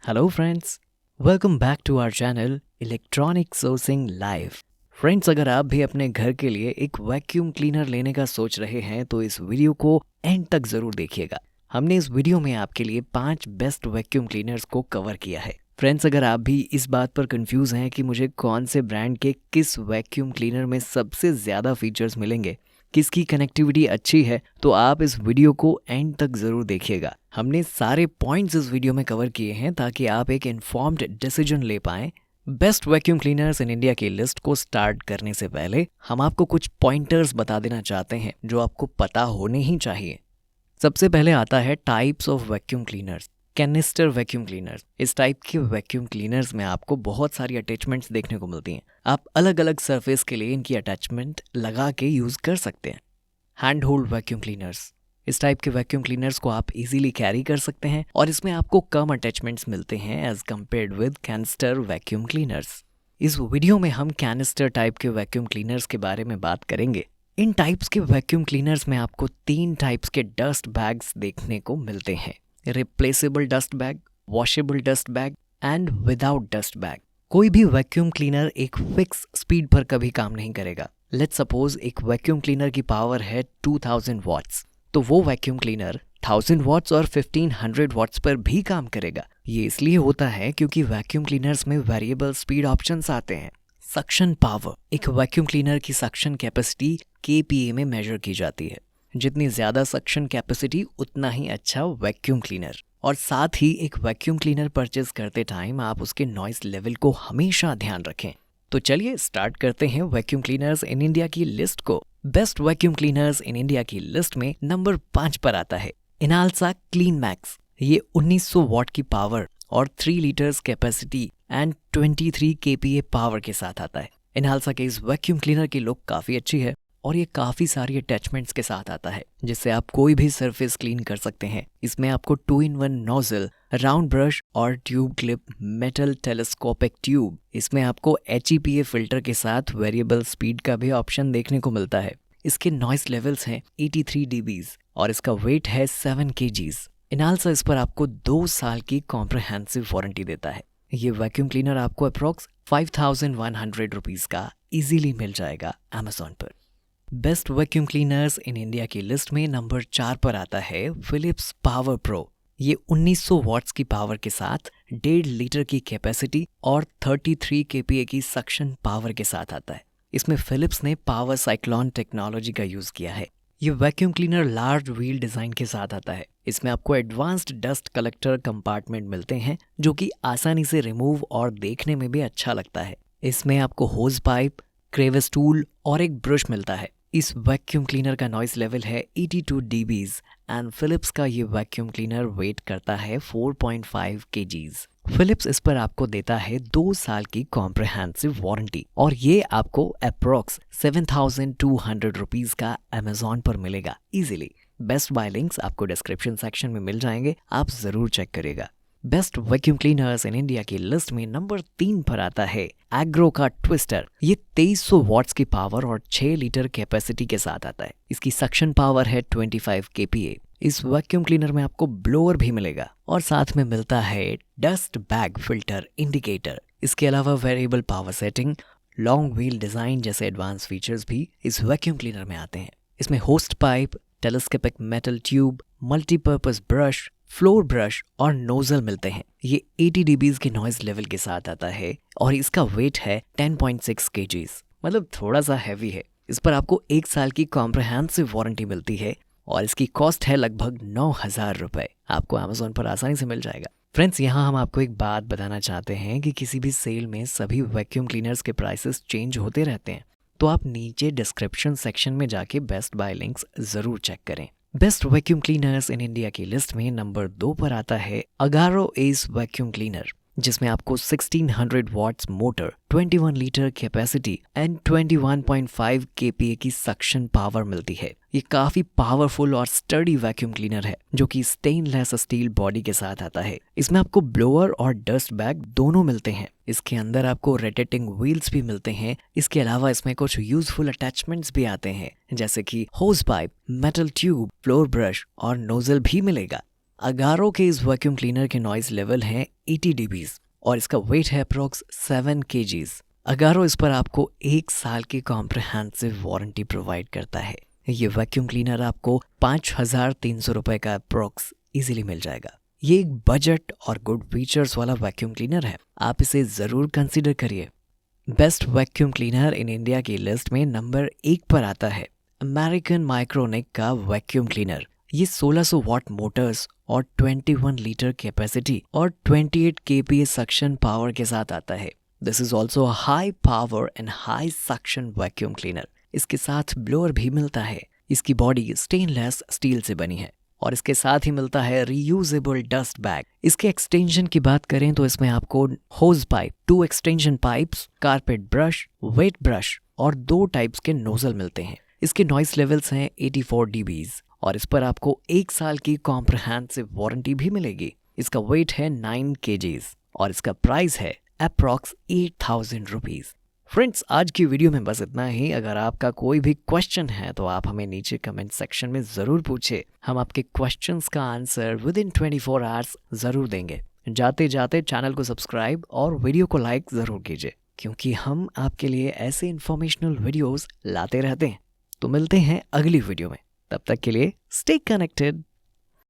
Hello friends, welcome back to our channel electronic sourcing live. Friends, अगर आप भी अपने घर के लिए एक वैक्यूम क्लीनर लेने का सोच रहे हैं तो इस वीडियो को एंड तक ज़रूर देखिएगा। हमने इस वीडियो में आपके लिए 5 बेस्ट वैक्यूम क्लीनर्स को कवर किया है। फ्रेंड्स, अगर आप भी इस बात पर कंफ्यूज हैं कि मुझे कौन से ब्रांड के किस वैक्यूम क्लीनर में सबसे ज़्यादा फीचर्स मिलेंगे, किसकी कनेक्टिविटी अच्छी है, तो आप इस वीडियो को एंड तक ज़रूर देखिएगा। हमने सारे पॉइंट्स इस वीडियो में कवर किए हैं ताकि आप एक इन्फॉर्म्ड डिसीजन ले पाएं। Best vacuum cleaners in India की लिस्ट को स्टार्ट करने से पहले हम आपको कुछ पॉइंटर्स बता देना चाहते हैं जो आपको पता होने ही चाहिए। सबसे पहले आता है types of vacuum cleaners. Canister vacuum cleaners. इस टाइप के वैक्यूम क्लीनर्स में आपको बहुत सारी अटैचमेंट्स देखने को मिलती हैं। आप अलग अलग सरफेस के लिए इनकी अटैचमेंट लगा के यूज़ कर सकते हैं। Hand hold vacuum cleaners. इस टाइप के वैक्यूम क्लीनर्स को आप इजीली कैरी कर सकते हैं और इसमें आपको कम अटैचमेंट्स मिलते हैं as compared with canister vacuum cleaners. इस वीडियो में हम कैनिस्टर टाइप के वैक्यूम क्लीनर्स के बारे में बात करेंगे। इन टाइप्स के वैक्यूम क्लीनर्स में आपको 3 टाइप्स के डस्ट बैग्स देखने को मिलते हैं: replaceable dust bag, washable dust bag and without dust bag. कोई भी वैक्यूम क्लीनर एक फिक्स स्पीड पर कभी काम नहीं करेगा। लेट्स सपोज एक वैक्यूम क्लीनर की पावर है 2000 वॉट्स, तो वो वैक्यूम क्लीनर 1000 वॉट्स और 1500 वॉट्स पर भी काम करेगा। ये इसलिए होता है क्योंकि वैक्यूम क्लीनर्स में वेरिएबल स्पीड ऑप्शंस आते हैं। Suction power. एक वैक्यूम क्लीनर की सक्शन कैपेसिटी kPa में मेजर की जाती है। जितनी ज़्यादा सक्शन कैपेसिटी उतना ही अच्छा वैक्यूम क्लीनर। और साथ ही एक वैक्यूम क्लीनर परचेज करते टाइम आप उसके नॉइस लेवल को हमेशा ध्यान रखें। तो चलिए स्टार्ट करते हैं वैक्यूम क्लीनर्स इन इंडिया की लिस्ट को। Best vacuum cleaners in India की लिस्ट में नंबर 5 पर आता है इनाल्सा क्लीन मैक्स। ये 1900 वॉट की पावर और 3 litres capacity and 23 kPa power के साथ आता है। इनाल्सा के इस वैक्यूम क्लीनर की लुक काफ़ी अच्छी है और ये काफ़ी सारी अटैचमेंट्स के साथ आता है जिससे आप कोई भी सरफेस क्लीन कर सकते हैं। इसमें आपको 2-in-1 नोजल, राउंड ब्रश और tube clip, metal telescopic tube. इसमें आपको HEPA फिल्टर के साथ वेरिएबल स्पीड का भी ऑप्शन देखने को मिलता है। इसके नॉइस लेवल्स हैं 83 dB और इसका वेट है 7 kgs। इनाल्सा इस पर आपको 2 साल की कॉम्प्रहेंसिव वारंटी देता है। ये वैक्यूम क्लीनर आपको अप्रॉक्स 5100 रुपीज़ का इजीली मिल जाएगा अमेजोन पर। Best vacuum cleaners in India की लिस्ट में नंबर 4 पर आता है फिलिप्स पावर प्रो। ये 1900 वॉट्स की पावर के साथ 1.5 लीटर की कैपेसिटी और 33 kPa की सक्शन पावर के साथ आता है। इसमें फिलिप्स ने पावर साइक्लोन टेक्नोलॉजी का यूज़ किया है। ये vacuum cleaner large wheel design के साथ आता है। इसमें आपको एडवांस्ड डस्ट कलेक्टर कंपार्टमेंट मिलते हैं जो कि आसानी से रिमूव और देखने में भी अच्छा लगता है। इसमें आपको होज पाइप, क्रेविस टूल और एक ब्रश मिलता है। इस वैक्यूम क्लीनर का नॉइस लेवल है 82 dB एंड फिलिप्स का ये वैक्यूम क्लीनर वेट करता है 4.5 kgs। फिलिप्स इस पर आपको देता है 2 साल की कॉम्प्रहेंसिव वारंटी और ये आपको अप्रॉक्स 7200 रुपीज़ का अमेजोन पर मिलेगा इजीली। बेस्ट बाय लिंक्स आपको डिस्क्रिप्शन सेक्शन में मिल जाएंगे, आप ज़रूर चेक करिएगा। Best vacuum cleaners in India की लिस्ट में नंबर 3 पर आता है एग्रो का ट्विस्टर। ये 2300 वॉट्स की पावर और 6 लीटर कैपेसिटी के साथ आता है। इसकी सक्शन पावर है 25 kPa। इस वैक्यूम क्लीनर में आपको ब्लोअर भी मिलेगा और साथ में मिलता है डस्ट बैग फिल्टर इंडिकेटर। इसके अलावा variable power setting, long wheel design जैसे एडवांस फीचर्स भी इस वैक्यूम क्लीनर में आते हैं। इसमें host pipe, telescopic metal tube, multipurpose brush, floor brush और नोजल मिलते हैं। ये 80 dB के नॉइज लेवल के साथ आता है और इसका वेट है 10.6 kgs, मतलब थोड़ा सा हैवी है। इस पर आपको 1 साल की कॉम्प्रहेंसिव वारंटी मिलती है और इसकी कॉस्ट है लगभग 9000 रुपये। आपको अमेजोन पर आसानी से मिल जाएगा। फ्रेंड्स, यहाँ हम आपको एक बात बताना चाहते हैं कि किसी भी सेल में सभी वैक्यूम क्लीनर्स के प्राइसेस चेंज होते रहते हैं, तो आप नीचे डिस्क्रिप्शन सेक्शन में जाके बेस्ट बाय लिंक्स ज़रूर चेक करें। Best vacuum cleaners in India की लिस्ट में नंबर 2 पर आता है अगारो एस वैक्यूम क्लीनर, जिसमें आपको 1600 watts motor, 21 litre capacity and 21.5 kPa की सक्शन पावर मिलती है। ये काफी पावरफुल और स्टडी वैक्यूम क्लीनर है जो कि स्टेनलेस स्टील बॉडी के साथ आता है। इसमें आपको ब्लोअर और डस्ट बैग दोनों मिलते हैं। इसके अंदर आपको रोटेटिंग व्हील्स भी मिलते हैं। इसके अलावा इसमें कुछ यूजफुल अटैचमेंट्स भी आते हैं जैसे कि hose pipe, metal tube, floor brush और नोजल भी मिलेगा। अगारो के इस वैक्यूम क्लीनर के नॉइज लेवल हैं 80 dBs और इसका वेट है अप्रोक्स 7 kgs। अगारो इस पर आपको 1 साल की कॉम्प्रिहेंसिव वारंटी प्रोवाइड करता है। ये वैक्यूम क्लीनर आपको 5,300 रुपए का अप्रोक्स इजीली मिल जाएगा। ये एक बजट और गुड फीचर्स वाला वैक्यूम क्लीनर है, आप इसे ज़रूर कंसिडर करिए। Best vacuum cleaner in India की लिस्ट में नंबर 1 पर आता है अमेरिकन माइक्रोनिक का वैक्यूम क्लीनर। ये 1600 वाट मोटर्स और 21 लीटर कैपेसिटी और 28 kPa सक्शन पावर के साथ आता है। This is also high power and high suction vacuum cleaner. इसके साथ ब्लोअर भी मिलता है। इसकी बॉडी स्टेनलेस स्टील से बनी है और इसके साथ ही मिलता है रीयूजेबल डस्ट बैग। इसके एक्सटेंशन की बात करें तो इसमें आपको hose pipe, 2 extension pipes, carpet brush, wet brush और 2 टाइप्स के नोजल मिलते हैं। इसके नॉइस लेवल्स हैं 84 dBs और इस पर आपको 1 साल की कॉम्प्रिहेंसिव वारंटी भी मिलेगी। इसका वेट है 9 kgs और इसका प्राइस है अप्रॉक्स 8,000 रुपीज। फ्रेंड्स, आज की वीडियो में बस इतना ही। अगर आपका कोई भी क्वेश्चन है तो आप हमें नीचे कमेंट सेक्शन में ज़रूर पूछे। हम आपके क्वेश्चंस का आंसर विद इन 24 आवर्स ज़रूर देंगे। जाते जाते चैनल को सब्सक्राइब और वीडियो को लाइक ज़रूर कीजिए, क्योंकि हम आपके लिए ऐसे इन्फॉर्मेशनल वीडियोस लाते रहते हैं। तो मिलते हैं अगली वीडियो में, तब तक के लिए स्टे कनेक्टेड।